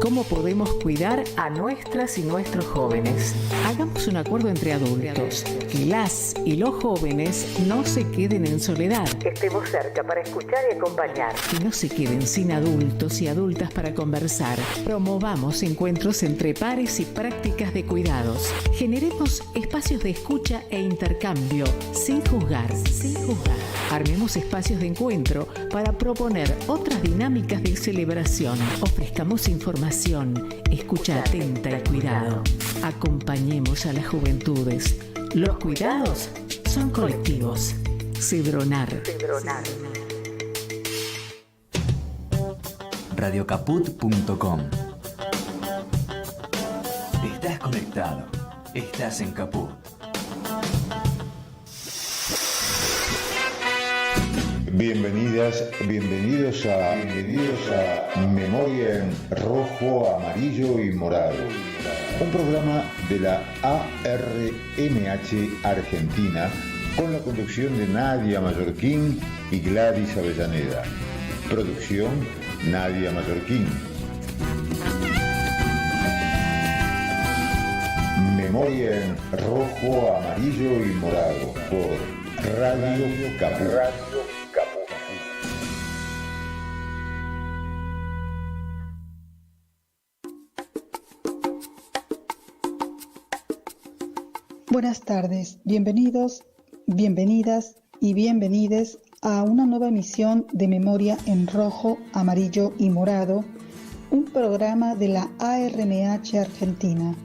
cómo podemos cuidar a nuestras y nuestros jóvenes. Hagamos un acuerdo entre adultos, que las y los jóvenes no se queden en soledad. Estemos cerca para escuchar y acompañar. Que no se queden sin adultos y adultas para conversar. Promovamos encuentros entre pares y prácticas de cuidados. Generemos espacios de escucha e intercambio, sin juzgar. Armemos espacios de encuentro para proponer otras dinámicas de celebración. Ofrezcamos información, escucha atenta y cuidado. Acompañemos a las juventudes. Los cuidados son colectivos. Cedronar. Radiocaput.com. Estás conectado. Estás en Caput. Bienvenidos a Memoria en Rojo, Amarillo y Morado, un programa de la ARMH Argentina con la conducción de Nadia Mallorquín y Gladys Avellaneda. Producción Nadia Mallorquín. Memoria en Rojo, Amarillo y Morado por Radio Caput. Buenas tardes, bienvenidos, bienvenidas y bienvenides a una nueva emisión de Memoria en Rojo, Amarillo y Morado, un programa de la ARMH Argentina.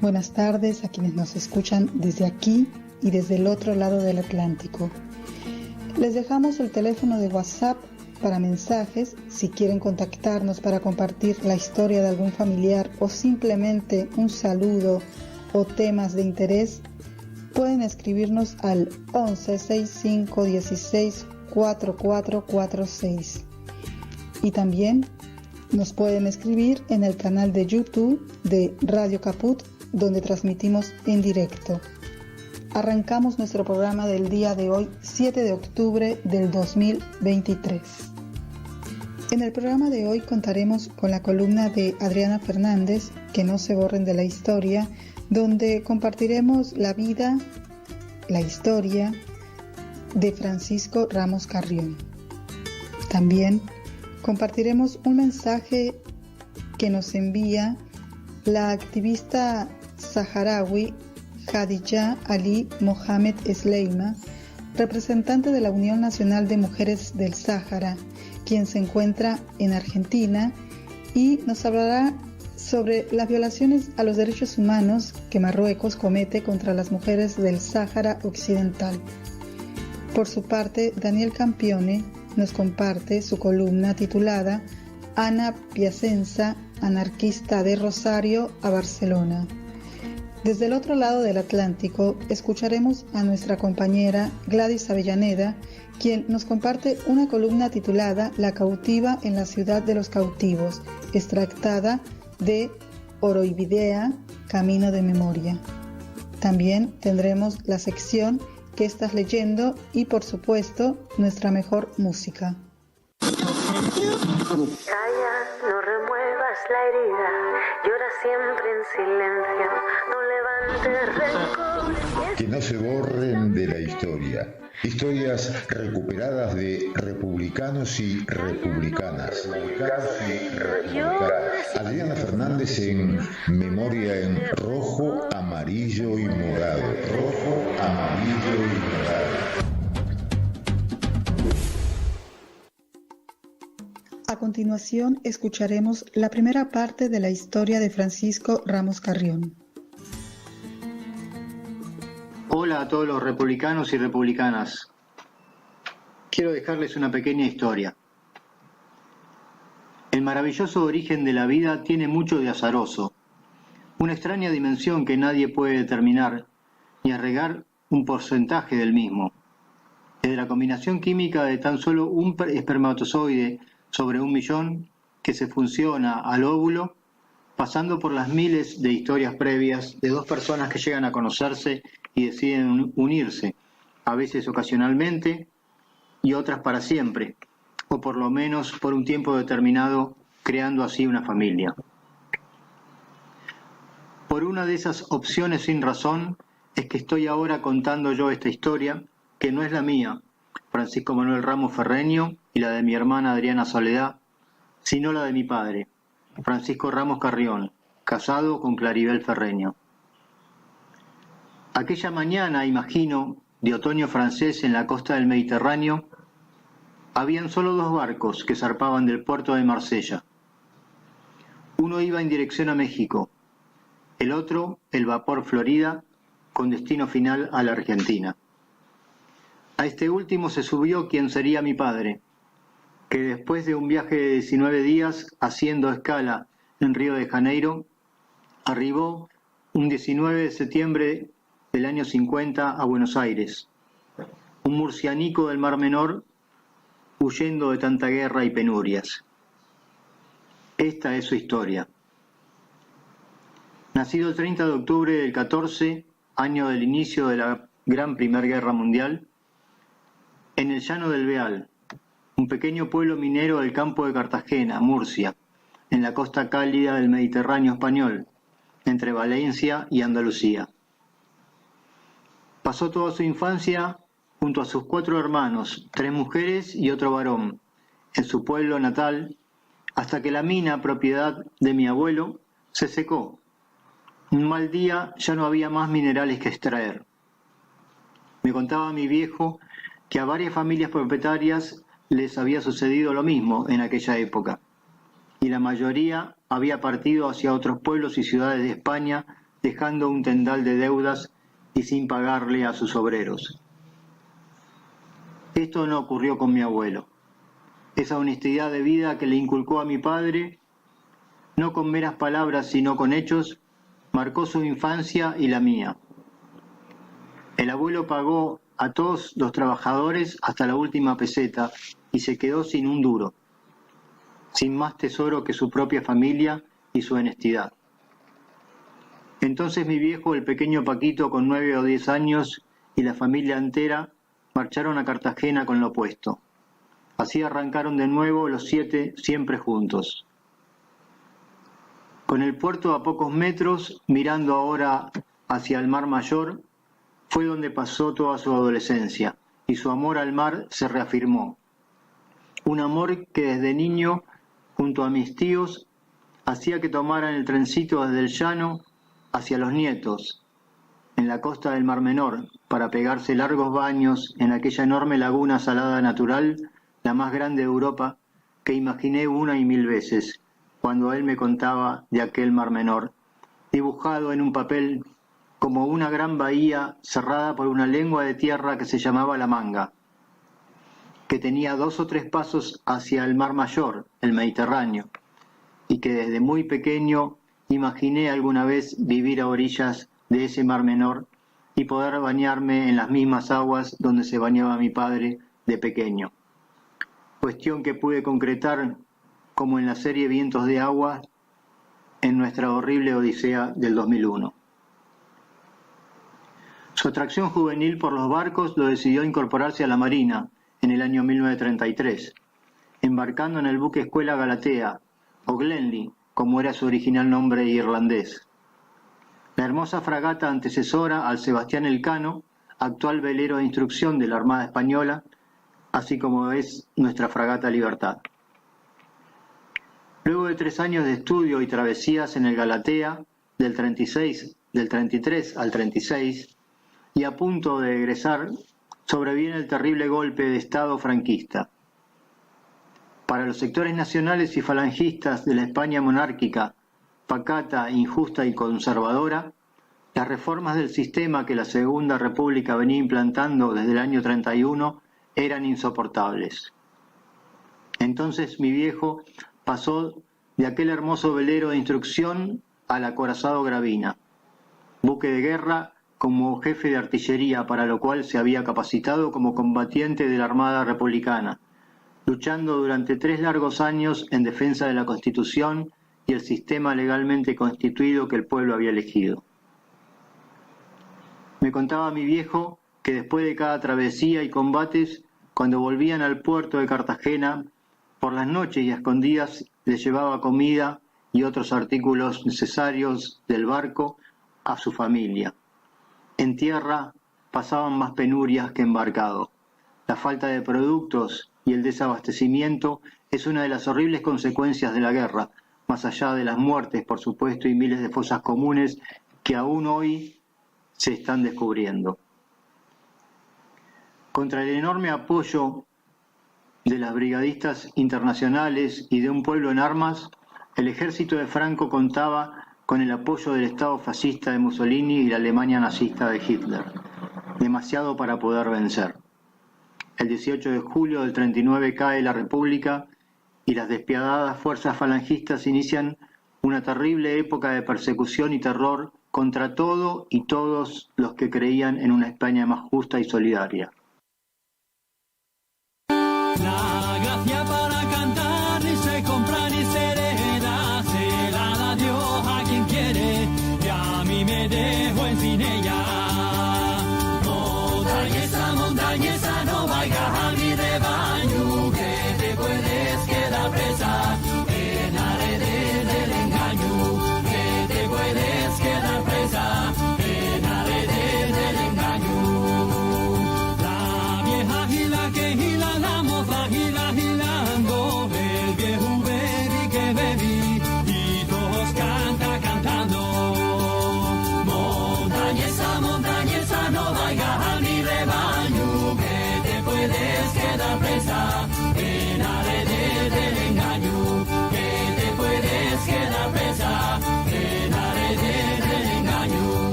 Buenas tardes a quienes nos escuchan desde aquí y desde el otro lado del Atlántico. Les dejamos el teléfono de WhatsApp para mensajes si quieren contactarnos para compartir la historia de algún familiar o simplemente un saludo o temas de interés. Pueden escribirnos al 11 65 16 4446 y también nos pueden escribir en el canal de YouTube de Radio Caput, donde transmitimos en directo. Arrancamos nuestro programa del día de hoy, 7 de octubre del 2023. En el programa de hoy contaremos con la columna de Adriana Fernández, Que no se borren de la historia, donde compartiremos la vida, la historia de Francisco Ramos Carrión. También compartiremos un mensaje que nos envía la activista saharaui Khadija Ali Mohamed Sleima, representante de la Unión Nacional de Mujeres del Sáhara, quien se encuentra en Argentina y nos hablará sobre las violaciones a los derechos humanos que Marruecos comete contra las mujeres del Sáhara Occidental. Por su parte, Daniel Campione nos comparte su columna titulada Ana Piacenza, anarquista de Rosario a Barcelona. Desde el otro lado del Atlántico, escucharemos a nuestra compañera Gladys Avellaneda, quien nos comparte una columna titulada La cautiva en la ciudad de los cautivos, extractada de Oroibidea, Camino de Memoria. También tendremos la sección ¿Qué estás leyendo? Y por supuesto, nuestra mejor música. Calla, no remuevas la herida, llora siempre en silencio, no levantes rencor. Que no se borren de la historia. Historias recuperadas de republicanos y republicanas. Adriana Fernández en Memoria en Rojo, Amarillo y Morado. Rojo, Amarillo y Morado. A continuación escucharemos la primera parte de la historia de Francisco Ramos Carrión. Hola a todos los republicanos y republicanas. Quiero dejarles una pequeña historia. El maravilloso origen de la vida tiene mucho de azaroso, una extraña dimensión que nadie puede determinar ni agregar un porcentaje del mismo. Desde la combinación química de tan solo un espermatozoide sobre 1 millón que se fusiona al óvulo, pasando por las miles de historias previas de dos personas que llegan a conocerse y deciden unirse, a veces ocasionalmente y otras para siempre, o por lo menos por un tiempo determinado, creando así una familia. Por una de esas opciones sin razón es que estoy ahora contando yo esta historia, que no es la mía, Francisco Manuel Ramos Ferreño, y la de mi hermana Adriana Soledad, sino la de mi padre, Francisco Ramos Carrión, casado con Claribel Ferreño. Aquella mañana, imagino, de otoño francés en la costa del Mediterráneo, habían solo 2 barcos que zarpaban del puerto de Marsella. Uno iba en dirección a México, el otro, el vapor Florida, con destino final a la Argentina. A este último se subió quien sería mi padre, que después de un viaje de 19 días haciendo escala en Río de Janeiro, arribó un 19 de septiembre del año 50 a Buenos Aires, un murcianico del Mar Menor huyendo de tanta guerra y penurias. Esta es su historia. Nacido el 30 de octubre del 14, año del inicio de la Gran Primera Guerra Mundial, en el llano del Beal, un pequeño pueblo minero del campo de Cartagena, Murcia, en la costa cálida del Mediterráneo español, entre Valencia y Andalucía. Pasó toda su infancia junto a sus 4 hermanos, 3 mujeres y otro varón, en su pueblo natal, hasta que la mina, propiedad de mi abuelo, se secó. Un mal día ya no había más minerales que extraer. Me contaba mi viejo que a varias familias propietarias les había sucedido lo mismo en aquella época, y la mayoría había partido hacia otros pueblos y ciudades de España, dejando un tendal de deudas y sin pagarle a sus obreros. Esto no ocurrió con mi abuelo. Esa honestidad de vida que le inculcó a mi padre, no con meras palabras sino con hechos, marcó su infancia y la mía. El abuelo pagó a todos los trabajadores hasta la última peseta y se quedó sin un duro, sin más tesoro que su propia familia y su honestidad. Entonces mi viejo, el pequeño Paquito con 9 o 10 años y la familia entera marcharon a Cartagena con lo opuesto. Así arrancaron de nuevo los 7 siempre juntos. Con el puerto a pocos metros, mirando ahora hacia el Mar Mayor, fue donde pasó toda su adolescencia y su amor al mar se reafirmó. Un amor que desde niño, junto a mis tíos, hacía que tomaran el trencito desde el llano hacia Los Nietos, en la costa del Mar Menor, para pegarse largos baños en aquella enorme laguna salada natural, la más grande de Europa, que imaginé 1 y 1000 veces, cuando él me contaba de aquel Mar Menor, dibujado en un papel como una gran bahía cerrada por una lengua de tierra que se llamaba La Manga, que tenía 2 o 3 pasos hacia el Mar Mayor, el Mediterráneo, y que desde muy pequeño imaginé alguna vez vivir a orillas de ese Mar Menor y poder bañarme en las mismas aguas donde se bañaba mi padre de pequeño. Cuestión que pude concretar como en la serie Vientos de Agua en nuestra horrible odisea del 2001. Su atracción juvenil por los barcos lo decidió incorporarse a la Marina en el año 1933, embarcando en el buque escuela Galatea, o Glenly, como era su original nombre irlandés. La hermosa fragata antecesora al Sebastián Elcano, actual velero de instrucción de la Armada Española, así como es nuestra fragata Libertad. Luego de 3 años de estudio y travesías en el Galatea, del 33 al 36, y a punto de egresar, sobreviene el terrible golpe de Estado franquista. Para los sectores nacionales y falangistas de la España monárquica, pacata, injusta y conservadora, las reformas del sistema que la Segunda República venía implantando desde el año 31 eran insoportables. Entonces mi viejo pasó de aquel hermoso velero de instrucción al acorazado Gravina, buque de guerra como jefe de artillería, para lo cual se había capacitado como combatiente de la Armada Republicana, luchando durante 3 largos años en defensa de la Constitución y el sistema legalmente constituido que el pueblo había elegido. Me contaba mi viejo que después de cada travesía y combates, cuando volvían al puerto de Cartagena, por las noches y a escondidas les llevaba comida y otros artículos necesarios del barco a su familia. En tierra pasaban más penurias que embarcado. La falta de productos y el desabastecimiento es una de las horribles consecuencias de la guerra, más allá de las muertes, por supuesto, y miles de fosas comunes que aún hoy se están descubriendo. Contra el enorme apoyo de las brigadistas internacionales y de un pueblo en armas, el ejército de Franco contaba con el apoyo del Estado fascista de Mussolini y la Alemania nazista de Hitler, demasiado para poder vencer. El 18 de julio del 39 cae la República y las despiadadas fuerzas falangistas inician una terrible época de persecución y terror contra todo y todos los que creían en una España más justa y solidaria. La gracia para cantar ni se compra ni se hereda, se la da Dios a quien quiere y a mí me dejo en sin ella. Montañesa, no vayas a mi rebaño, que te puedes quedar presa en la red del engaño, que te puedes quedar presa en la red del engaño. La vieja gila que gila, la moza gila gilando, el viejo bebí que bebí y todos cantando. Montañesa, no vayas a mi rebaño, que te puedes quedar presa en la red del engaño, que te puedes quedar presa en la red del engaño.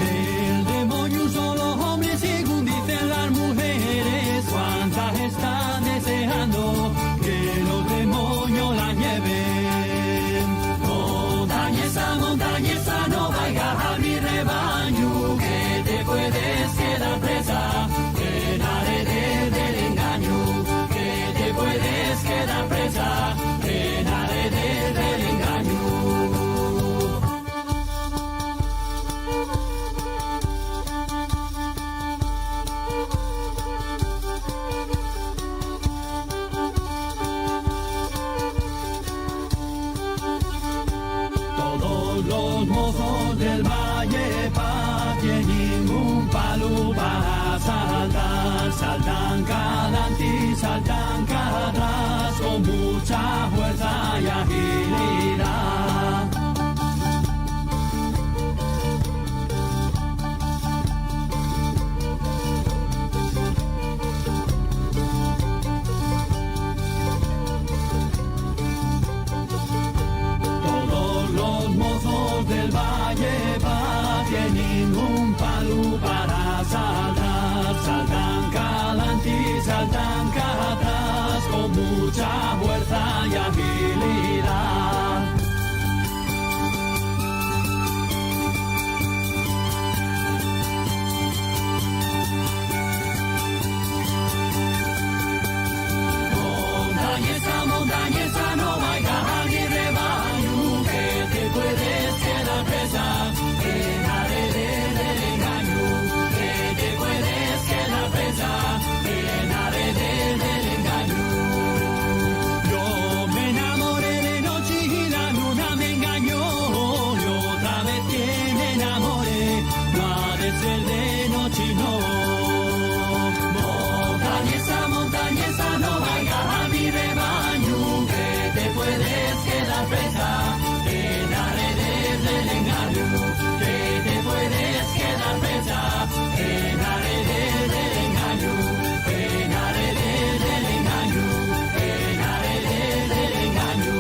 El demonio son los hombres según dicen las mujeres, cuántas están deseando que los demonios la lleven. Montañesa, no vayas a mi rebaño, que te puedes quedar presa en la red del engaño, que te puedes quedar presa en la red del engaño. Todos los mozos del Valle Paz tienen un palo para saltar, saltan cada adelante y saltan cada atrás con mucha fuerza y agilidad. Todos los mozos del Valle Paz tienen un palo para saltar, saltan cada adelante y saltan cada atrás con mucha fuerza y agilidad. Montañesa, no vayas a mi rebaño, que te puedes quedar presa en la red del engaño, que te puedes quedar presa en la red del engaño. Yo me enamoré de noche y la luna me engañó, y otra vez que me enamoré, no ha de ser de noche, no. Montañesa, no vayas a mi rebaño, que te puedes quedar presa en la red del engaño, que te puedes quedar presa en la red del engaño, en la red del engaño, en la red del engaño.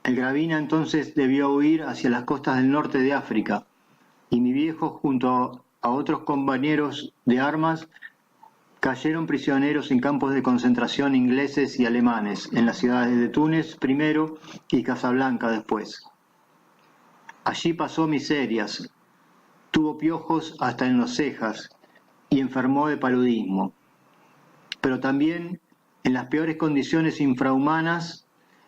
El Gravina entonces debió huir hacia las costas del norte de África, y mi viejo junto a otros compañeros de armas cayeron prisioneros en campos de concentración ingleses y alemanes, en las ciudades de Túnez primero y Casablanca después. Allí pasó miserias, tuvo piojos hasta en las cejas y enfermó de paludismo. Pero también, en las peores condiciones infrahumanas,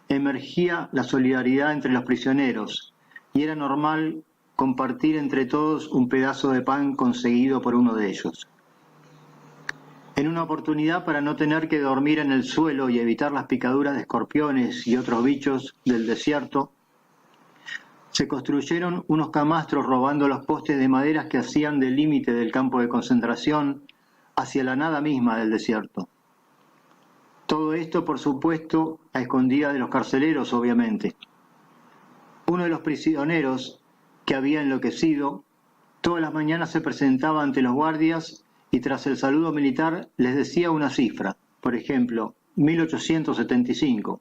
emergía la solidaridad entre los prisioneros y era normal compartir entre todos un pedazo de pan conseguido por uno de ellos. En una oportunidad, para no tener que dormir en el suelo y evitar las picaduras de escorpiones y otros bichos del desierto, se construyeron unos camastros robando los postes de madera que hacían del límite del campo de concentración hacia la nada misma del desierto. Todo esto, por supuesto, a escondidas de los carceleros, obviamente. Uno de los prisioneros, que había enloquecido, todas las mañanas se presentaba ante los guardias y tras el saludo militar les decía una cifra, por ejemplo, 1875.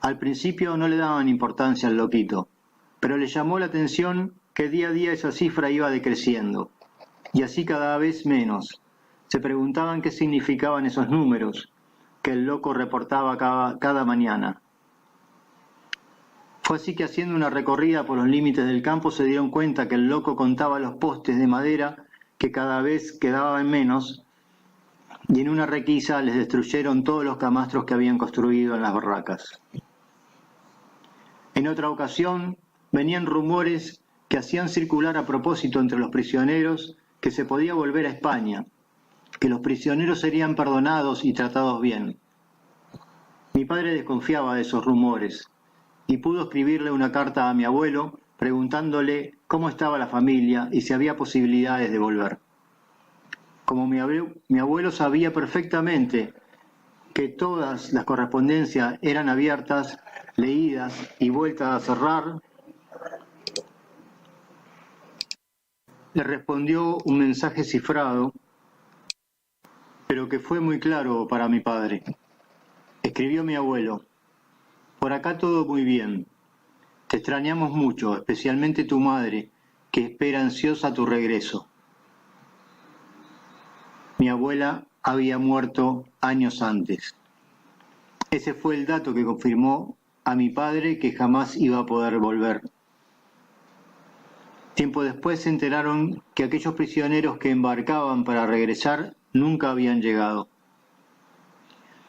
Al principio no le daban importancia al loquito, pero le llamó la atención que día a día esa cifra iba decreciendo, y así cada vez menos. Se preguntaban qué significaban esos números que el loco reportaba cada mañana. Fue así que haciendo una recorrida por los límites del campo se dieron cuenta que el loco contaba los postes de madera que cada vez quedaban menos, y en una requisa les destruyeron todos los camastros que habían construido en las barracas. En otra ocasión venían rumores que hacían circular a propósito entre los prisioneros que se podía volver a España, que los prisioneros serían perdonados y tratados bien. Mi padre desconfiaba de esos rumores y pudo escribirle una carta a mi abuelo preguntándole cómo estaba la familia y si había posibilidades de volver. Como mi abuelo sabía perfectamente que todas las correspondencias eran abiertas, leídas y vueltas a cerrar, le respondió un mensaje cifrado, pero que fue muy claro para mi padre. Escribió mi abuelo: por acá todo muy bien. Te extrañamos mucho, especialmente tu madre, que espera ansiosa tu regreso. Mi abuela había muerto años antes. Ese fue el dato que confirmó a mi padre que jamás iba a poder volver. Tiempo después se enteraron que aquellos prisioneros que embarcaban para regresar nunca habían llegado.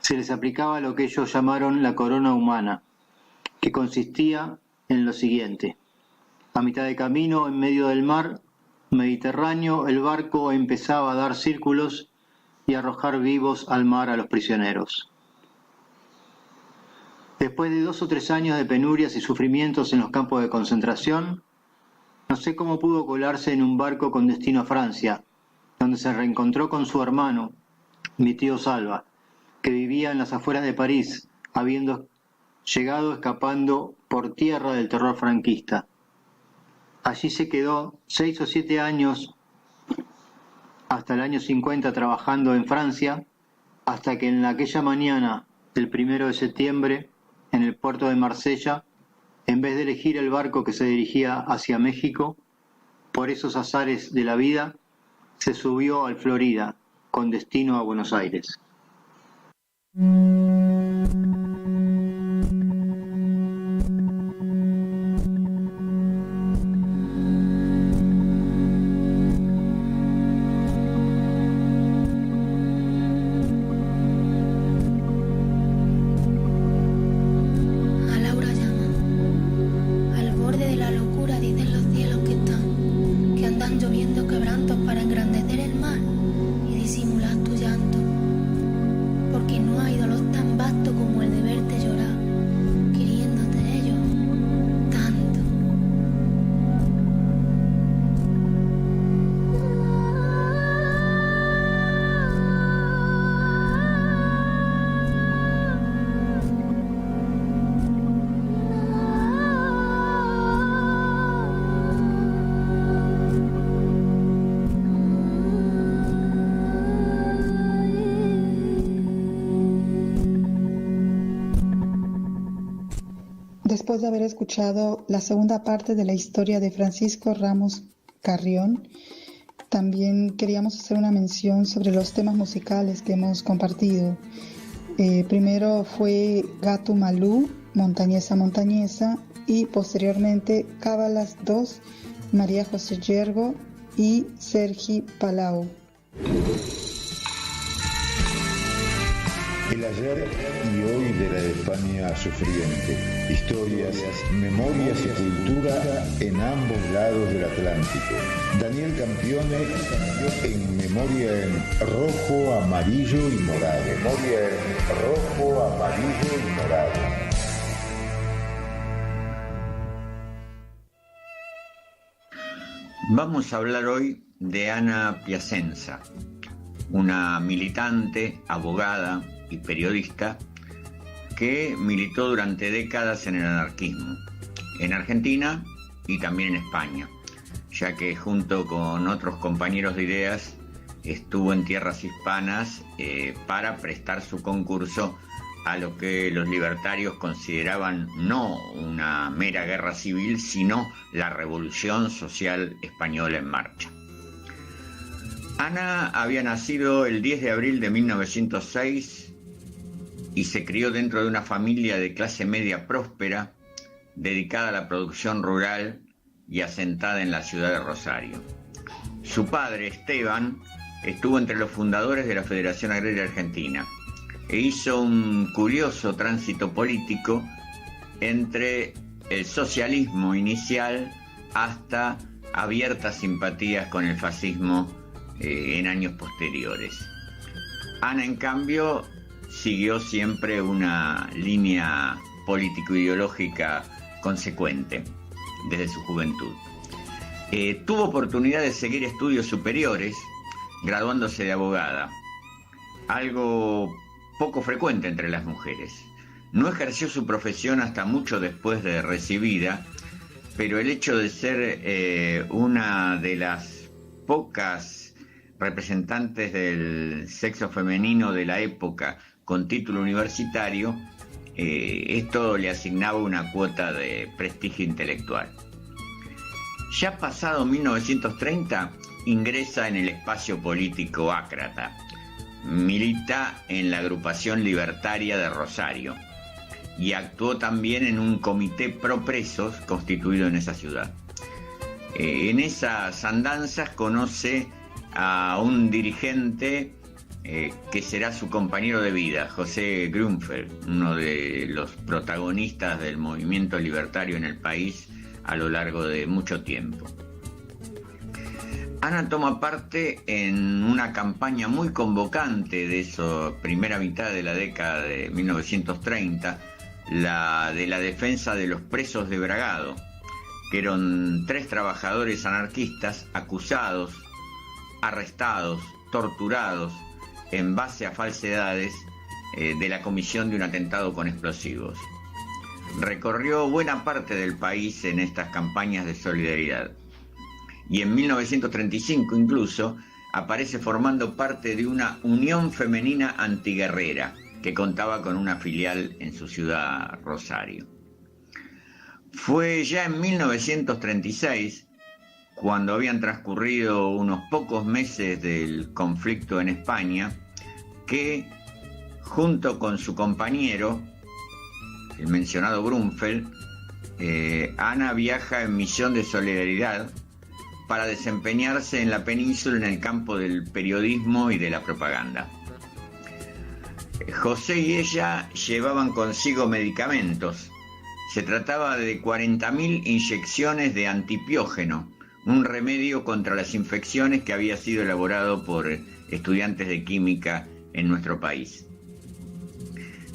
Se les aplicaba lo que ellos llamaron la corona humana, que consistía en lo siguiente. A mitad de camino, en medio del mar Mediterráneo, el barco empezaba a dar círculos y a arrojar vivos al mar a los prisioneros. Después de 2 o 3 años de penurias y sufrimientos en los campos de concentración, no sé cómo pudo colarse en un barco con destino a Francia, donde se reencontró con su hermano, mi tío Salva, que vivía en las afueras de París, habiendo llegado escapando por tierra del terror franquista. Allí se quedó 6 o 7 años, hasta el año 50 trabajando en Francia, hasta que en aquella mañana del 1 de septiembre, en el puerto de Marsella, en vez de elegir el barco que se dirigía hacia México, por esos azares de la vida, se subió al Florida, con destino a Buenos Aires. Después de haber escuchado la segunda parte de la historia de Francisco Ramos Carrión, también queríamos hacer una mención sobre los temas musicales que hemos compartido. Primero fue Gato Malú, Montañesa Montañesa, y posteriormente Cábalas 2, María José Yergo y Sergi Palau. El ayer y hoy de la España sufriente. Historias, memorias y cultura en ambos lados del Atlántico. Daniel Campione en Memoria en rojo, amarillo y morado. Memoria en rojo, amarillo y morado. Vamos a hablar hoy de Ana Piacenza, una militante, abogada y periodista que militó durante décadas en el anarquismo, en Argentina y también en España, ya que junto con otros compañeros de ideas estuvo en tierras hispanas para prestar su concurso a lo que los libertarios consideraban no una mera guerra civil, sino la revolución social española en marcha. Ana había nacido el 10 de abril de 1906 y se crió dentro de una familia de clase media próspera, dedicada a la producción rural y asentada en la ciudad de Rosario. Su padre, Esteban, estuvo entre los fundadores de la Federación Agraria Argentina e hizo un curioso tránsito político entre el socialismo inicial hasta abiertas simpatías con el fascismo en años posteriores. Ana, en cambio, siguió siempre una línea político-ideológica consecuente desde su juventud. Tuvo oportunidad de seguir estudios superiores, graduándose de abogada, algo poco frecuente entre las mujeres. No ejerció su profesión hasta mucho después de recibida, pero el hecho de ser una de las pocas representantes del sexo femenino de la época con título universitario, esto le asignaba una cuota de prestigio intelectual. Ya pasado 1930, ingresa en el espacio político ácrata. Milita en la agrupación libertaria de Rosario y actuó también en un comité pro presos constituido en esa ciudad. En esas andanzas conoce a un dirigente que será su compañero de vida, José Grünfeld, uno de los protagonistas del movimiento libertario en el país a lo largo de mucho tiempo. Ana toma parte en una campaña muy convocante de esa primera mitad de la década de 1930, la de la defensa de los presos de Bragado, que eran 3 trabajadores anarquistas acusados, arrestados, torturados en base a falsedades de la comisión de un atentado con explosivos. Recorrió buena parte del país en estas campañas de solidaridad. Y en 1935 incluso aparece formando parte de una unión femenina antiguerrera que contaba con una filial en su ciudad, Rosario. Fue ya en 1936, cuando habían transcurrido unos pocos meses del conflicto en España, que junto con su compañero, el mencionado Grünfeld, Ana viaja en misión de solidaridad para desempeñarse en la península en el campo del periodismo y de la propaganda. José y ella llevaban consigo medicamentos. Se trataba de 40.000 inyecciones de antipiógeno, un remedio contra las infecciones que había sido elaborado por estudiantes de química en nuestro país.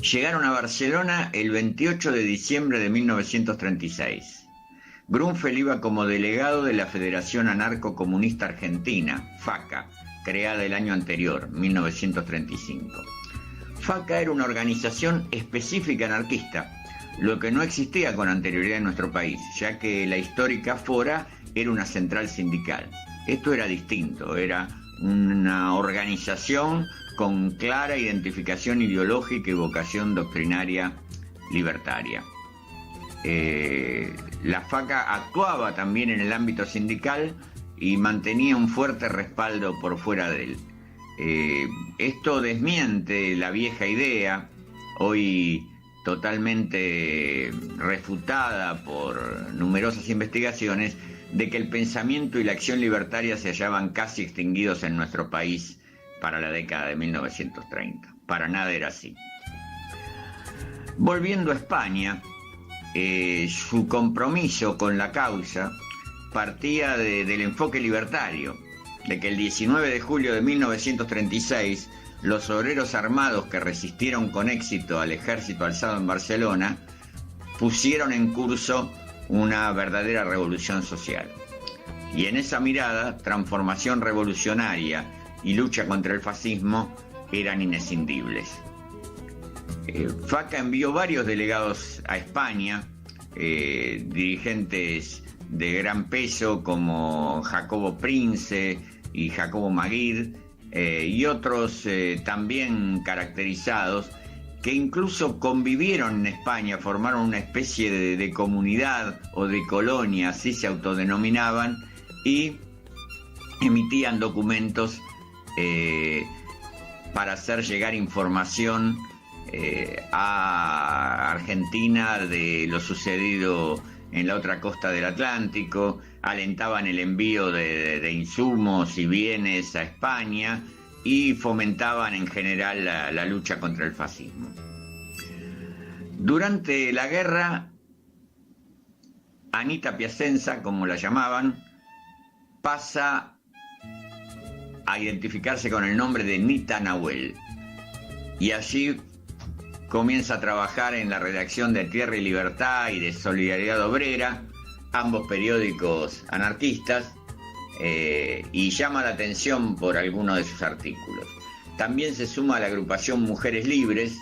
Llegaron a Barcelona el 28 de diciembre de 1936. Grünfeld iba como delegado de la Federación Anarco-Comunista Argentina, FACA, creada el año anterior, 1935. FACA era una organización específica anarquista, lo que no existía con anterioridad en nuestro país, ya que la histórica Fora era una central sindical. Esto era distinto, era una organización con clara identificación ideológica y vocación doctrinaria libertaria. La FACA actuaba también en el ámbito sindical y mantenía un fuerte respaldo por fuera de él. Esto desmiente la vieja idea, hoy totalmente refutada por numerosas investigaciones, de que el pensamiento y la acción libertaria se hallaban casi extinguidos en nuestro país para la década de 1930. Para nada era así. Volviendo a España, su compromiso con la causa partía del enfoque libertario, de que el 19 de julio de 1936 los obreros armados que resistieron con éxito al ejército alzado en Barcelona pusieron en curso una verdadera revolución social. Y en esa mirada, transformación revolucionaria y lucha contra el fascismo eran inescindibles. Faca envió varios delegados a España, dirigentes de gran peso como Jacobo Prince y Jacobo Maguire, y otros también caracterizados, que incluso convivieron en España, formaron una especie de comunidad o de colonia, así se autodenominaban, y emitían documentos para hacer llegar información a Argentina de lo sucedido en la otra costa del Atlántico, alentaban el envío de insumos y bienes a España y fomentaban en general la lucha contra el fascismo. Durante la guerra, Anita Piacenza, como la llamaban, pasa a identificarse con el nombre de Nita Nahuel, y allí comienza a trabajar en la redacción de Tierra y Libertad y de Solidaridad Obrera, ambos periódicos anarquistas, y llama la atención por algunos de sus artículos. También se suma a la agrupación Mujeres Libres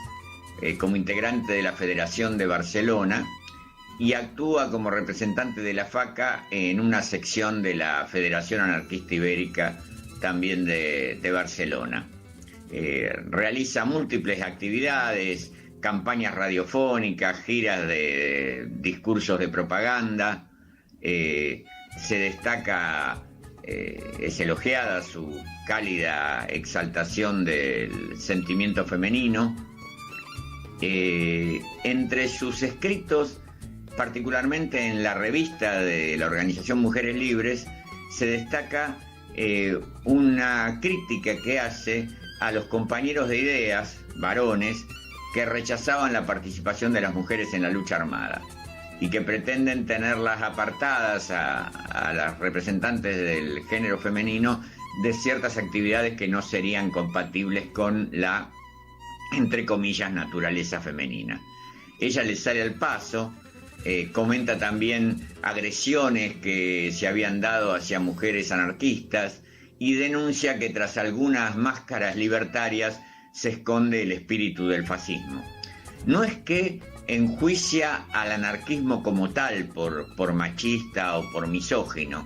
como integrante de la Federación de Barcelona y actúa como representante de la FACA en una sección de la Federación Anarquista Ibérica, también de Barcelona. Realiza múltiples actividades, campañas radiofónicas, giras de discursos de propaganda. Se destaca, es elogiada su cálida exaltación del sentimiento femenino. Entre sus escritos, particularmente en la revista de la organización Mujeres Libres, se destaca una crítica que hace a los compañeros de ideas, varones, que rechazaban la participación de las mujeres en la lucha armada y que pretenden tenerlas apartadas a las representantes del género femenino de ciertas actividades que no serían compatibles con la, entre comillas, naturaleza femenina. Ella le sale al paso, comenta también agresiones que se habían dado hacia mujeres anarquistas y denuncia que tras algunas máscaras libertarias se esconde el espíritu del fascismo. No es que enjuicia al anarquismo como tal por machista o por misógino,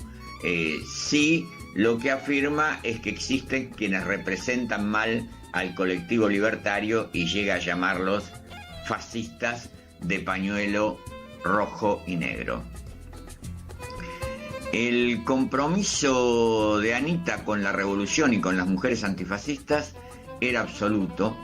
sí lo que afirma es que existen quienes representan mal al colectivo libertario y llega a llamarlos fascistas de pañuelo rojo y negro. El compromiso de Anita con la revolución y con las mujeres antifascistas era absoluto,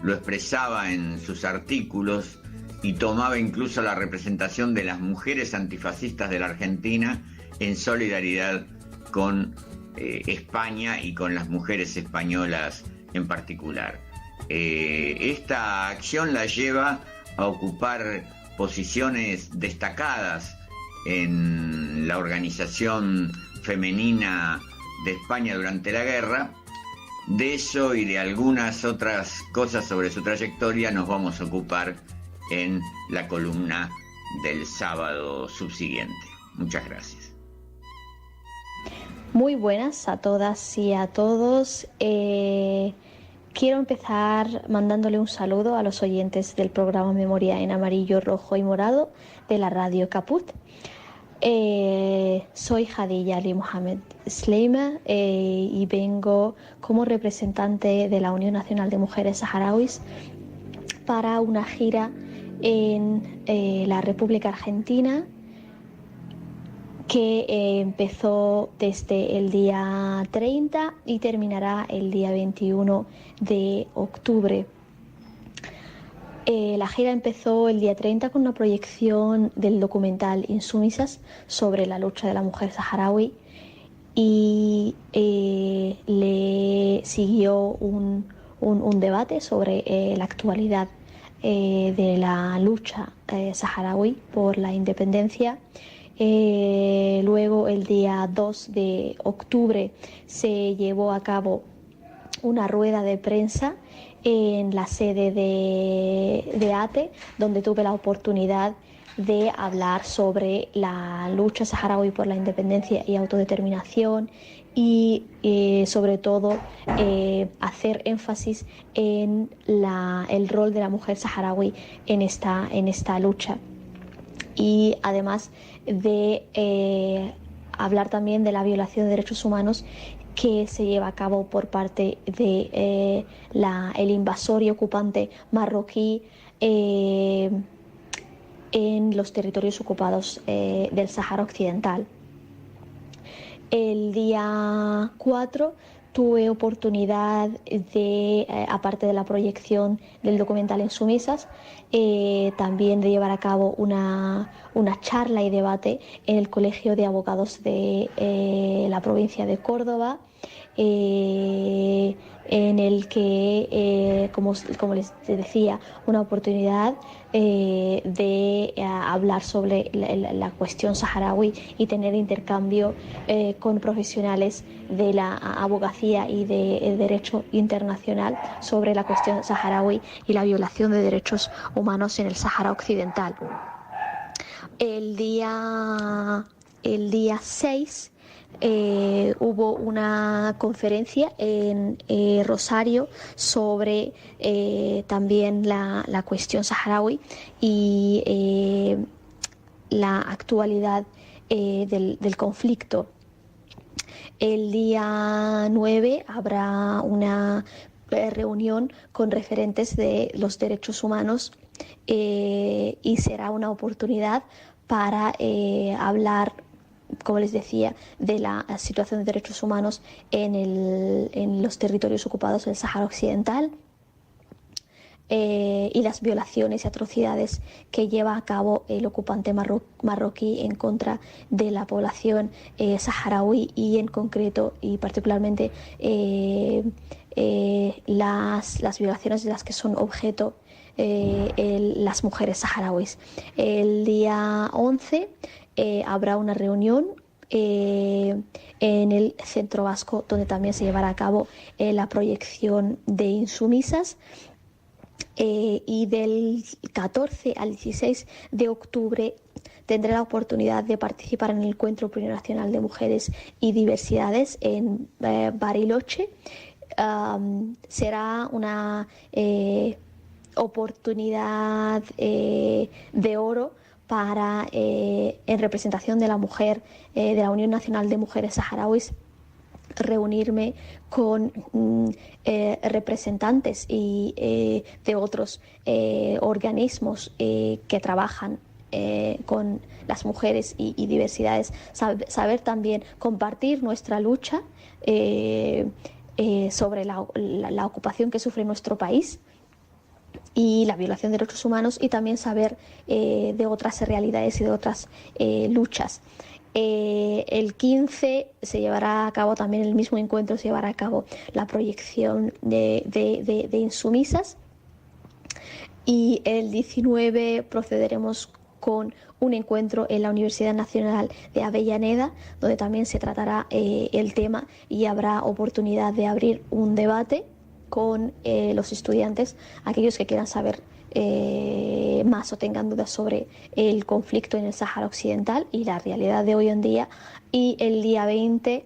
lo expresaba en sus artículos y tomaba incluso la representación de las mujeres antifascistas de la Argentina en solidaridad con España y con las mujeres españolas en particular. Esta acción la lleva a ocupar posiciones destacadas en la organización femenina de España durante la guerra. De eso y de algunas otras cosas sobre su trayectoria nos vamos a ocupar en la columna del sábado subsiguiente. Muchas gracias. Muy buenas a todas y a todos. Quiero empezar mandándole un saludo a los oyentes del programa Memoria en Amarillo, Rojo y Morado de la Radio Caput. Soy Hadija Ali Mohamed Sleima y vengo como representante de la Unión Nacional de Mujeres Saharauis para una gira en la República Argentina que empezó desde el día 30 y terminará el día 21 de octubre. La gira empezó el día 30 con una proyección del documental Insumisas sobre la lucha de la mujer saharaui y le siguió un debate sobre la actualidad de la lucha saharaui por la independencia. Luego, el día 2 de octubre, se llevó a cabo una rueda de prensa en la sede de ATE, donde tuve la oportunidad de hablar sobre la lucha saharaui por la independencia y autodeterminación y sobre todo hacer énfasis en el rol de la mujer saharaui en esta lucha. Y además de hablar también de la violación de derechos humanos que se lleva a cabo por parte de el invasor y ocupante marroquí en los territorios ocupados del Sáhara Occidental. El día 4 tuve oportunidad de, aparte de la proyección del documental Insumisas, también de llevar a cabo una charla y debate en el Colegio de Abogados de la provincia de Córdoba, en el que, como les decía, una oportunidad de hablar sobre la cuestión saharaui y tener intercambio con profesionales de la abogacía y del derecho internacional sobre la cuestión saharaui y la violación de derechos humanos en el Sáhara Occidental. El día 6 hubo una conferencia en Rosario sobre también la cuestión saharaui y la actualidad del conflicto. El día 9 habrá una reunión con referentes de los derechos humanos y será una oportunidad para hablar, como les decía, de la situación de derechos humanos en los territorios ocupados del Sáhara Occidental y las violaciones y atrocidades que lleva a cabo el ocupante marroquí en contra de la población saharaui y en concreto y particularmente las violaciones de las que son objeto las mujeres saharauis. El día 11 habrá una reunión en el Centro Vasco, donde también se llevará a cabo la proyección de Insumisas, y del 14 al 16 de octubre tendré la oportunidad de participar en el Encuentro Plurinacional de Mujeres y Diversidades en Bariloche. Será una oportunidad de oro para, en representación de la mujer, de la Unión Nacional de Mujeres Saharauis, reunirme con representantes y de otros organismos que trabajan con las mujeres y diversidades, saber también compartir nuestra lucha sobre la ocupación que sufre nuestro país y la violación de derechos humanos, y también saber de otras realidades y de otras luchas. El 15 se llevará a cabo también el mismo encuentro, se llevará a cabo la proyección de Insumisas, y el 19 procederemos con un encuentro en la Universidad Nacional de Avellaneda, donde también se tratará el tema y habrá oportunidad de abrir un debate con los estudiantes, aquellos que quieran saber más o tengan dudas sobre el conflicto en el Sáhara Occidental y la realidad de hoy en día. Y el día 20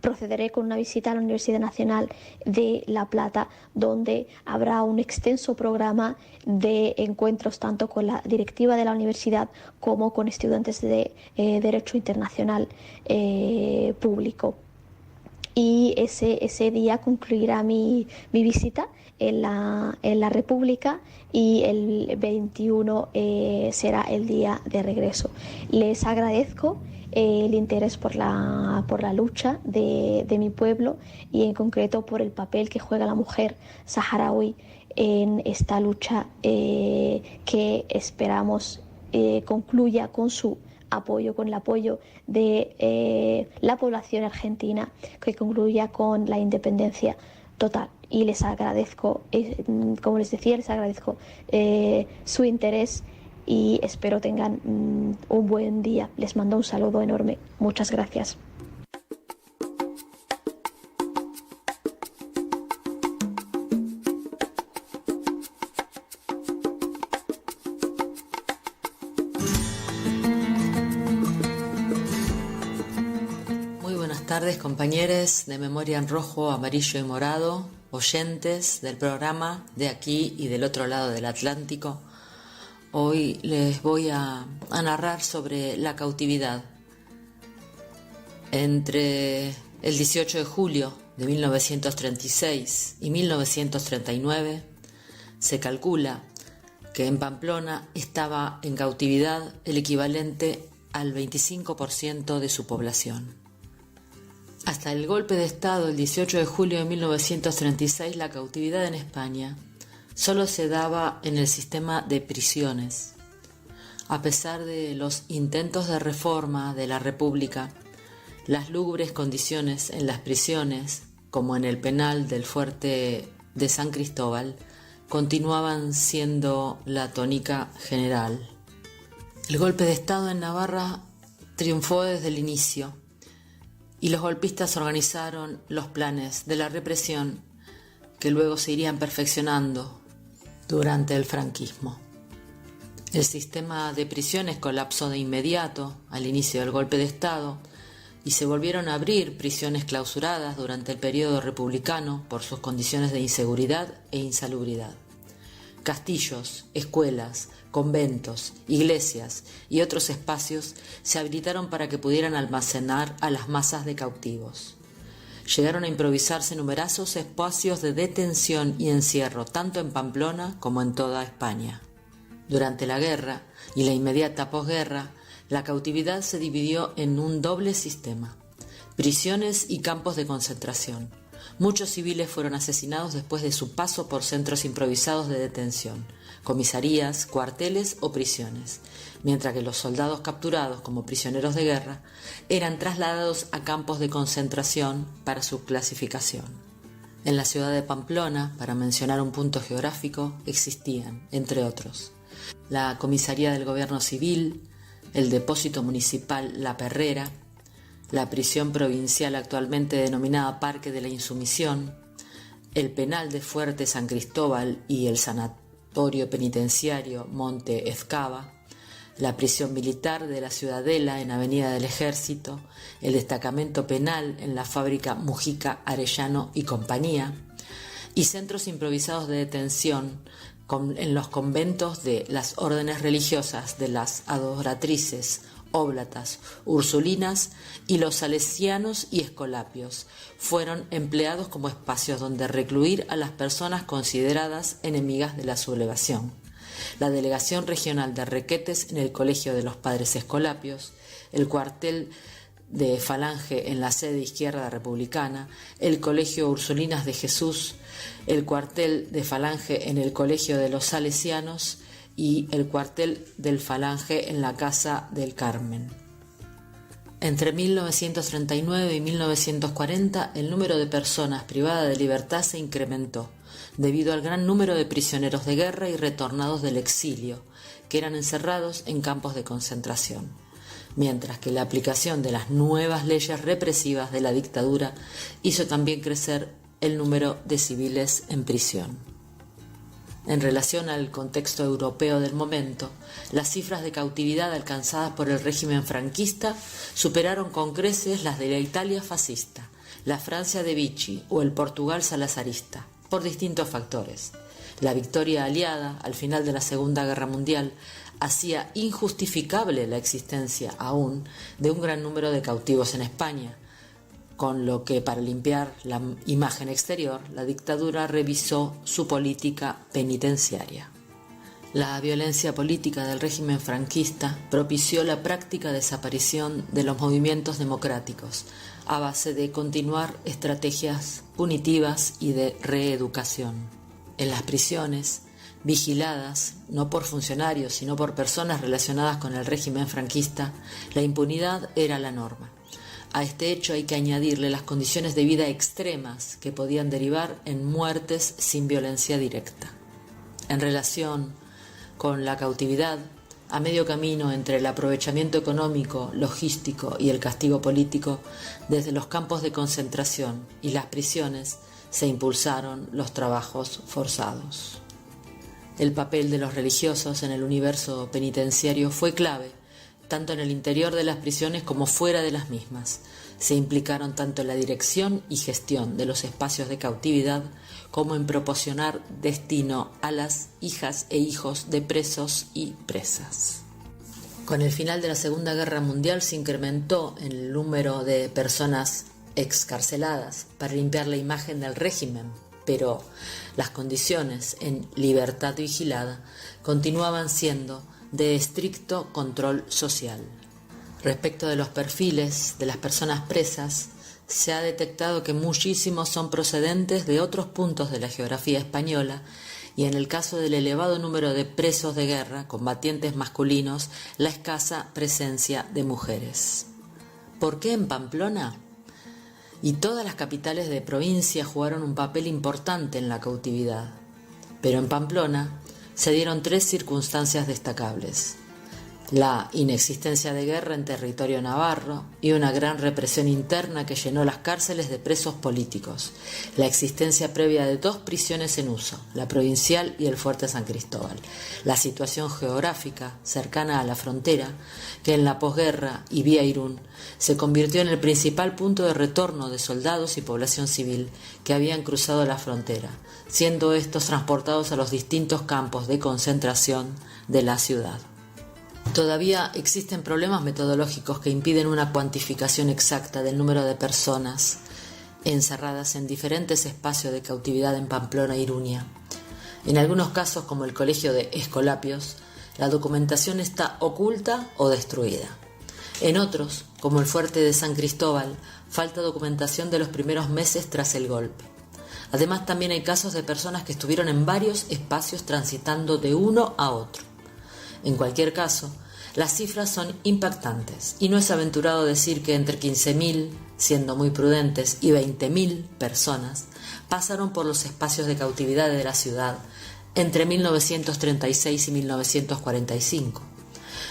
procederé con una visita a la Universidad Nacional de La Plata, donde habrá un extenso programa de encuentros tanto con la directiva de la universidad como con estudiantes de Derecho Internacional Público. Y ese día concluirá mi visita en la República, y el 21 será el día de regreso. Les agradezco el interés por la lucha de mi pueblo, y en concreto por el papel que juega la mujer saharaui en esta lucha que esperamos concluya con su apoyo, con el apoyo de la población argentina, que concluya con la independencia total. Y les agradezco, como les decía, les agradezco su interés y espero tengan un buen día. Les mando un saludo enorme. Muchas gracias. Buenas tardes, compañeros de Memoria en Rojo, Amarillo y Morado, oyentes del programa de aquí y del otro lado del Atlántico. Hoy les voy a narrar sobre la cautividad. Entre el 18 de julio de 1936 y 1939 se calcula que en Pamplona estaba en cautividad el equivalente al 25% de su población. Hasta el golpe de Estado el 18 de julio de 1936, la cautividad en España solo se daba en el sistema de prisiones. A pesar de los intentos de reforma de la República, las lúgubres condiciones en las prisiones, como en el penal del fuerte de San Cristóbal, continuaban siendo la tónica general. El golpe de Estado en Navarra triunfó desde el inicio, y los golpistas organizaron los planes de la represión que luego se irían perfeccionando durante el franquismo. El sistema de prisiones colapsó de inmediato al inicio del golpe de Estado y se volvieron a abrir prisiones clausuradas durante el periodo republicano por sus condiciones de inseguridad e insalubridad. Castillos, escuelas, conventos, iglesias y otros espacios se habilitaron para que pudieran almacenar a las masas de cautivos. Llegaron a improvisarse numerosos espacios de detención y encierro, tanto en Pamplona como en toda España. Durante la guerra y la inmediata posguerra, la cautividad se dividió en un doble sistema: prisiones y campos de concentración. Muchos civiles fueron asesinados después de su paso por centros improvisados de detención, comisarías, cuarteles o prisiones, mientras que los soldados capturados como prisioneros de guerra eran trasladados a campos de concentración para su clasificación. En la ciudad de Pamplona, para mencionar un punto geográfico, existían, entre otros, la comisaría del gobierno civil, el depósito municipal La Perrera, la prisión provincial actualmente denominada Parque de la Insumisión, el penal de Fuerte San Cristóbal y el sanatorio penitenciario Monte Ezcaba, la prisión militar de la Ciudadela en Avenida del Ejército, el destacamento penal en la fábrica Mujica, Arellano y compañía, y centros improvisados de detención en los conventos de las órdenes religiosas de las adoratrices, óblatas, ursulinas y los salesianos y escolapios fueron empleados como espacios donde recluir a las personas consideradas enemigas de la sublevación. La delegación regional de Requetes en el Colegio de los Padres Escolapios, el cuartel de Falange en la sede izquierda republicana, el Colegio Ursulinas de Jesús, el cuartel de Falange en el Colegio de los Salesianos y el cuartel del Falange en la Casa del Carmen. Entre 1939 y 1940 el número de personas privadas de libertad se incrementó debido al gran número de prisioneros de guerra y retornados del exilio que eran encerrados en campos de concentración, mientras que la aplicación de las nuevas leyes represivas de la dictadura hizo también crecer el número de civiles en prisión. En relación al contexto europeo del momento, las cifras de cautividad alcanzadas por el régimen franquista superaron con creces las de la Italia fascista, la Francia de Vichy o el Portugal salazarista, por distintos factores. La victoria aliada al final de la Segunda Guerra Mundial hacía injustificable la existencia aún de un gran número de cautivos en España, con lo que, para limpiar la imagen exterior, la dictadura revisó su política penitenciaria. La violencia política del régimen franquista propició la práctica desaparición de los movimientos democráticos a base de continuar estrategias punitivas y de reeducación. En las prisiones, vigiladas no por funcionarios sino por personas relacionadas con el régimen franquista, la impunidad era la norma. A este hecho hay que añadirle las condiciones de vida extremas que podían derivar en muertes sin violencia directa. En relación con la cautividad, a medio camino entre el aprovechamiento económico, logístico y el castigo político, desde los campos de concentración y las prisiones se impulsaron los trabajos forzados. El papel de los religiosos en el universo penitenciario fue clave, tanto en el interior de las prisiones como fuera de las mismas. Se implicaron tanto en la dirección y gestión de los espacios de cautividad como en proporcionar destino a las hijas e hijos de presos y presas. Con el final de la Segunda Guerra Mundial se incrementó el número de personas excarceladas para limpiar la imagen del régimen, pero las condiciones en libertad vigilada continuaban siendo de estricto control social. Respecto de los perfiles de las personas presas, se ha detectado que muchísimos son procedentes de otros puntos de la geografía española y en el caso del elevado número de presos de guerra, combatientes masculinos, la escasa presencia de mujeres. ¿Por qué en Pamplona? Y todas las capitales de provincia jugaron un papel importante en la cautividad, pero en Pamplona se dieron 3 circunstancias destacables: la inexistencia de guerra en territorio navarro y una gran represión interna que llenó las cárceles de presos políticos, la existencia previa de 2 prisiones en uso, la provincial y el Fuerte San Cristóbal, la situación geográfica cercana a la frontera, que en la posguerra y vía Irún se convirtió en el principal punto de retorno de soldados y población civil que habían cruzado la frontera, siendo estos transportados a los distintos campos de concentración de la ciudad. Todavía existen problemas metodológicos que impiden una cuantificación exacta del número de personas encerradas en diferentes espacios de cautividad en Pamplona e Iruña. En algunos casos, como el colegio de Escolapios, la documentación está oculta o destruida. En otros, como el fuerte de San Cristóbal, falta documentación de los primeros meses tras el golpe. Además, también hay casos de personas que estuvieron en varios espacios transitando de uno a otro. En cualquier caso, las cifras son impactantes y no es aventurado decir que entre 15.000, siendo muy prudentes, y 20.000 personas pasaron por los espacios de cautividad de la ciudad entre 1936 y 1945.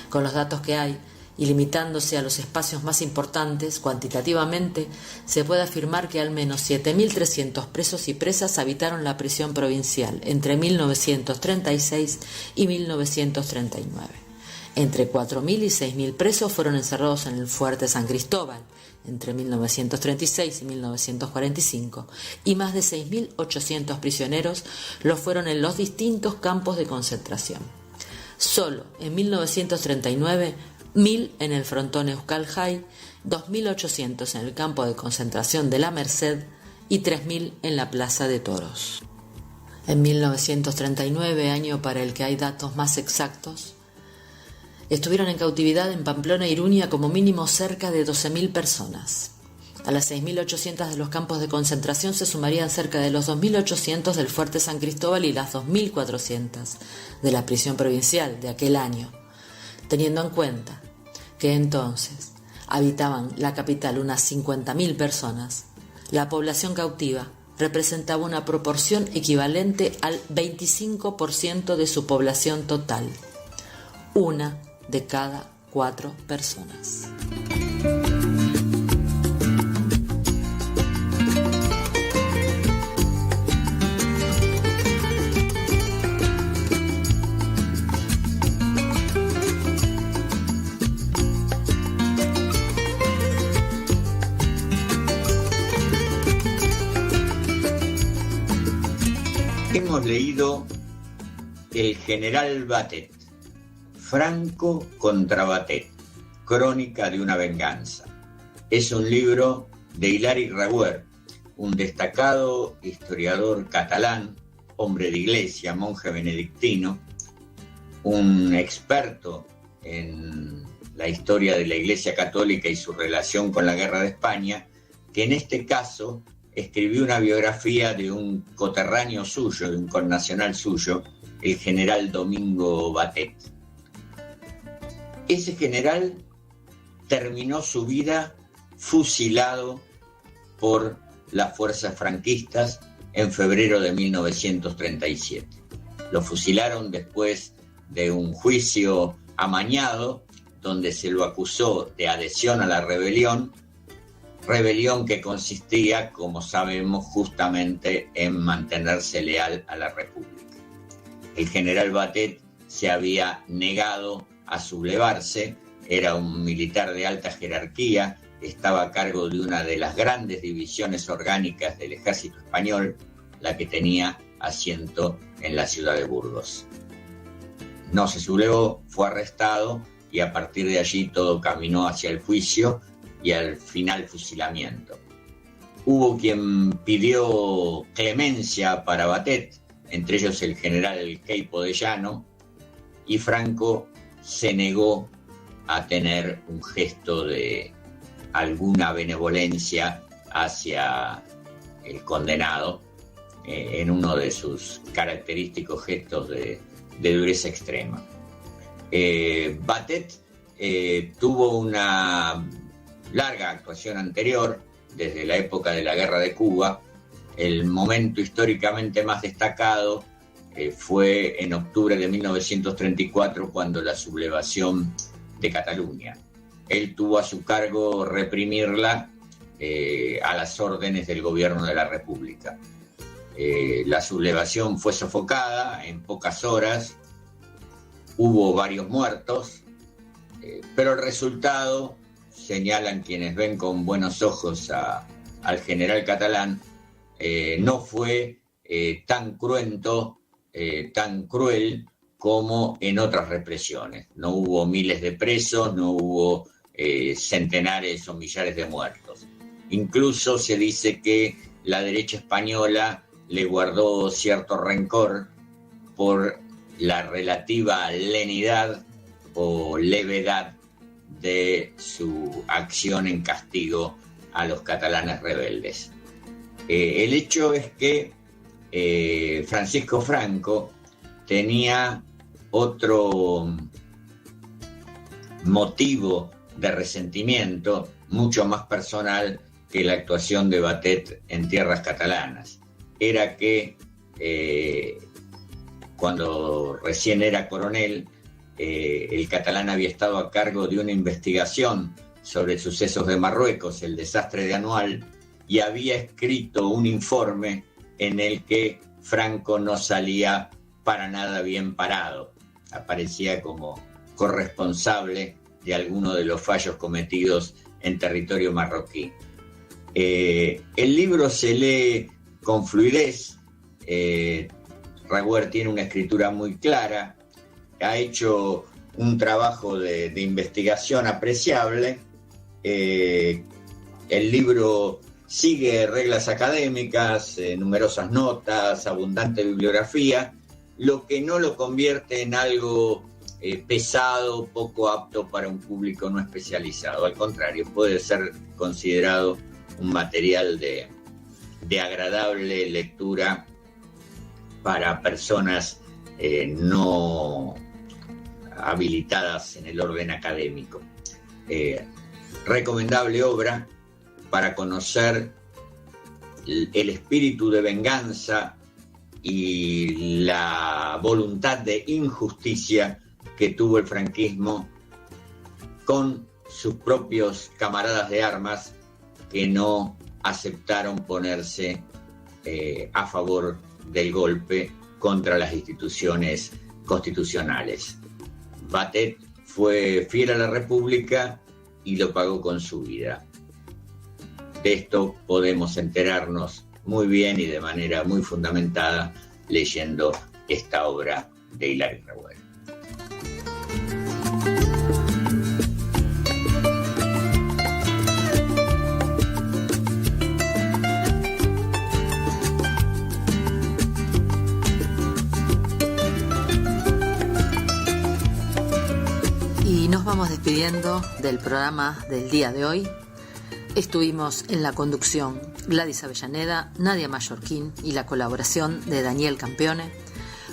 Con los datos que hay, y limitándose a los espacios más importantes, cuantitativamente, se puede afirmar que al menos 7.300 presos y presas habitaron la prisión provincial entre 1936 y 1939. Entre 4.000 y 6.000 presos fueron encerrados en el Fuerte San Cristóbal entre 1936 y 1945, y más de 6.800 prisioneros lo fueron en los distintos campos de concentración. Solo en 1939, 1.000 en el frontón Euskal-Jai, 2.800 en el campo de concentración de la Merced y 3.000 en la Plaza de Toros. En 1939, año para el que hay datos más exactos, estuvieron en cautividad en Pamplona e Iruña como mínimo cerca de 12.000 personas. A las 6.800 de los campos de concentración se sumarían cerca de los 2.800 del Fuerte San Cristóbal y las 2.400 de la prisión provincial de aquel año, teniendo en cuenta que entonces habitaban la capital unas 50.000 personas. La población cautiva representaba una proporción equivalente al 25% de su población total, 1 de cada 4 personas. Hemos leído El general Batet, Franco contra Batet, crónica de una venganza. Es un libro de Hilari Raguer, un destacado historiador catalán, hombre de iglesia, monje benedictino, un experto en la historia de la Iglesia Católica y su relación con la Guerra de España, que en este caso escribió una biografía de un coterráneo suyo, de un connacional suyo, el general Domingo Batet. Ese general terminó su vida fusilado por las fuerzas franquistas en febrero de 1937. Lo fusilaron después de un juicio amañado donde se lo acusó de adhesión a la rebelión que consistía, como sabemos, justamente en mantenerse leal a la República. El general Batet se había negado a sublevarse, era un militar de alta jerarquía, estaba a cargo de una de las grandes divisiones orgánicas del ejército español, la que tenía asiento en la ciudad de Burgos. No se sublevó, fue arrestado y a partir de allí todo caminó hacia el juicio y al final fusilamiento. Hubo quien pidió clemencia para Batet, entre ellos el general Queipo de Llano, y Franco se negó a tener un gesto de alguna benevolencia hacia el condenado en uno de sus característicos gestos de dureza extrema. Batet tuvo una larga actuación anterior, desde la época de la Guerra de Cuba. El momento históricamente más destacado fue en octubre de 1934, cuando la sublevación de Cataluña. Él tuvo a su cargo reprimirla a las órdenes del gobierno de la República. La sublevación fue sofocada en pocas horas, hubo varios muertos, pero el resultado, señalan quienes ven con buenos ojos al general catalán, no fue tan cruento, tan cruel como en otras represiones. No hubo miles de presos, no hubo centenares o millares de muertos. Incluso se dice que la derecha española le guardó cierto rencor por la relativa lenidad o levedad de su acción en castigo a los catalanes rebeldes. El hecho es que Francisco Franco tenía otro motivo de resentimiento mucho más personal que la actuación de Batet en tierras catalanas. Era que cuando recién era coronel, el catalán había estado a cargo de una investigación sobre sucesos de Marruecos, el desastre de Anual, y había escrito un informe en el que Franco no salía para nada bien parado. Aparecía como corresponsable de alguno de los fallos cometidos en territorio marroquí. El libro se lee con fluidez. Raguer tiene una escritura muy clara, ha hecho un trabajo de investigación apreciable. El libro sigue reglas académicas, numerosas notas, abundante bibliografía, lo que no lo convierte en algo pesado, poco apto para un público no especializado. Al contrario, puede ser considerado un material de agradable lectura para personas no habilitadas en el orden académico. Recomendable obra para conocer el espíritu de venganza y la voluntad de injusticia que tuvo el franquismo con sus propios camaradas de armas que no aceptaron ponerse a favor del golpe contra las instituciones constitucionales. Batet fue fiel a la República y lo pagó con su vida. De esto podemos enterarnos muy bien y de manera muy fundamentada leyendo esta obra de Hilario Raguer. Y nos vamos despidiendo del programa del día de hoy. Estuvimos en la conducción Gladys Avellaneda, Nadia Mallorquín y la colaboración de Daniel Campione,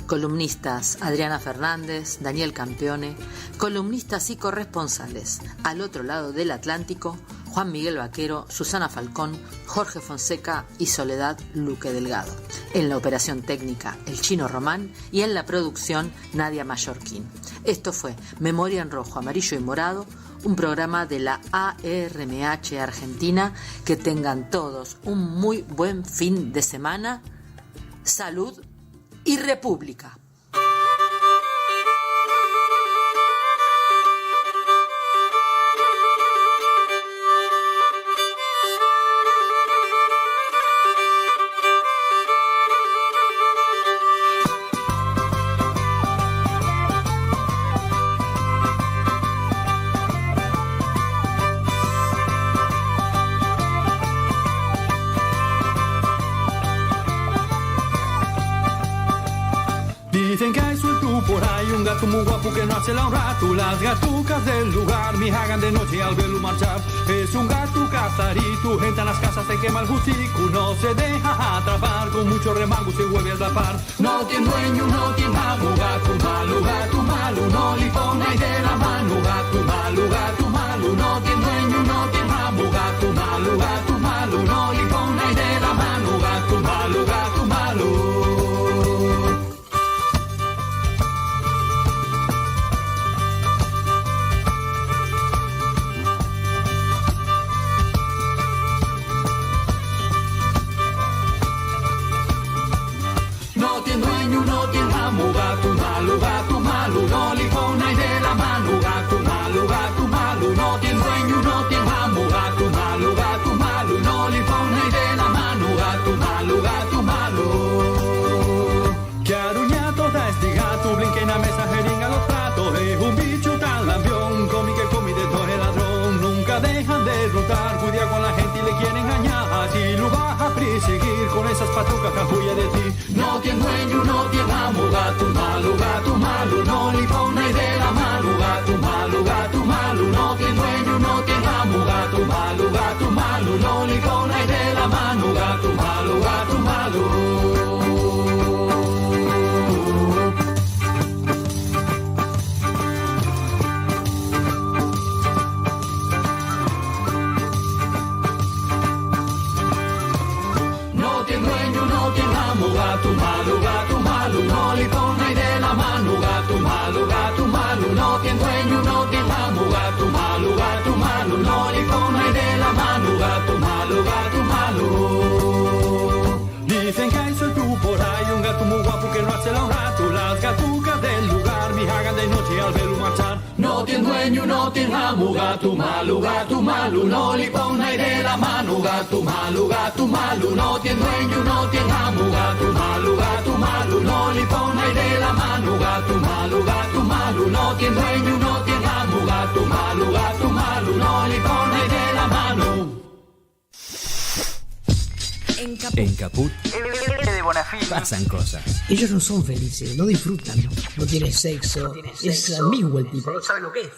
columnistas Adriana Fernández, Daniel Campione, columnistas y corresponsales al otro lado del Atlántico, Juan Miguel Vaquero, Susana Falcón, Jorge Fonseca y Soledad Luque Delgado. En la operación técnica, el Chino Román, y en la producción, Nadia Mallorquín. Esto fue Memoria en Rojo, Amarillo y Morado, un programa de la ARMH Argentina. Que tengan todos un muy buen fin de semana. Salud y República. Dicen que hay suelto por ahí, un gato muy guapo que no hace la rato. Las gatucas del lugar me hagan de noche al verlo marchar. Es un gato cazarito, entra en las casas, se quema el gustico. No se deja atrapar, con mucho remango se vuelve a atrapar. No tiene dueño, no tiene amo, gato malo, no le pone de la mano. Gato malo, no tiene dueño, no tiene amo, gato malo, no le pone de la mano. Gato malo. No tiene dueño, no tiene amo, gato malo, no le pone de la mano. Gato malo, no tiene dueño, no tiene amo, gato malo, no le pone de la mano. Gato malo. Que aruña toda este gato, brinca en la mesa, jeringa los platos. Es un bicho tan lambión, come de todo el ladrón. Nunca dejan de rotar, cuida con la gente y le quieren engañar. Así lo vas a perseguir con esas patucas que huye de ti. No tiene dueño, no tiene amo, gato malo, no le pone de la mano. Gato malo, no tiene dueño, no tiene amo, gato malo, no le pone de la mano. Gato malo. No tiene dueño, no tiene amo, gato malo, no le pone de la mano. Gato malo, no tiene dueño, no tiene amo, gato malo, no le pone de la mano. Gato malo. Dicen que hay suelto por ahí, un gato muy guapo que no hace la rato. Las gatucas del lugar me hagan de noche al verlo marchar. No tiene dueño, no tiene amo, gato malo, no le pone de la mano. Gato malo, no tiene dueño, no tiene amo, gato malo, no le pone de la mano. Gato malo, no tiene dueño, no tiene amo, gato malo, no le pone de la mano. En Caput pasan cosas. Ellos no son felices, no disfrutan, no tienen sexo, es ambiguo el tipo. No sabe lo que es.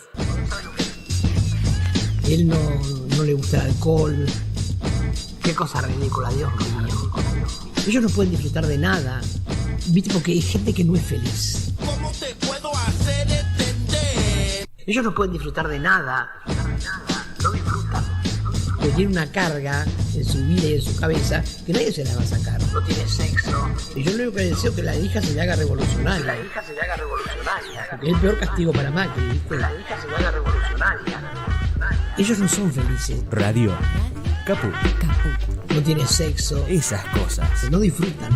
Él no le gusta el alcohol. Qué cosa ridícula, Dios mío. Ellos no pueden disfrutar de nada, ¿viste? Porque hay gente que no es feliz. ¿Cómo te puedo hacer entender? Ellos no pueden disfrutar de nada, no disfrutan. porque tiene una carga en su vida y en su cabeza que nadie se la va a sacar. No tiene sexo. Y yo lo único que deseo es que la hija se le haga revolucionaria. La hija se le haga revolucionaria. Porque es el peor castigo para Macri, ¿viste? La hija se le haga revolucionaria. Ellos no son felices. Radio Caput. No tiene sexo. Esas cosas. No disfrutan.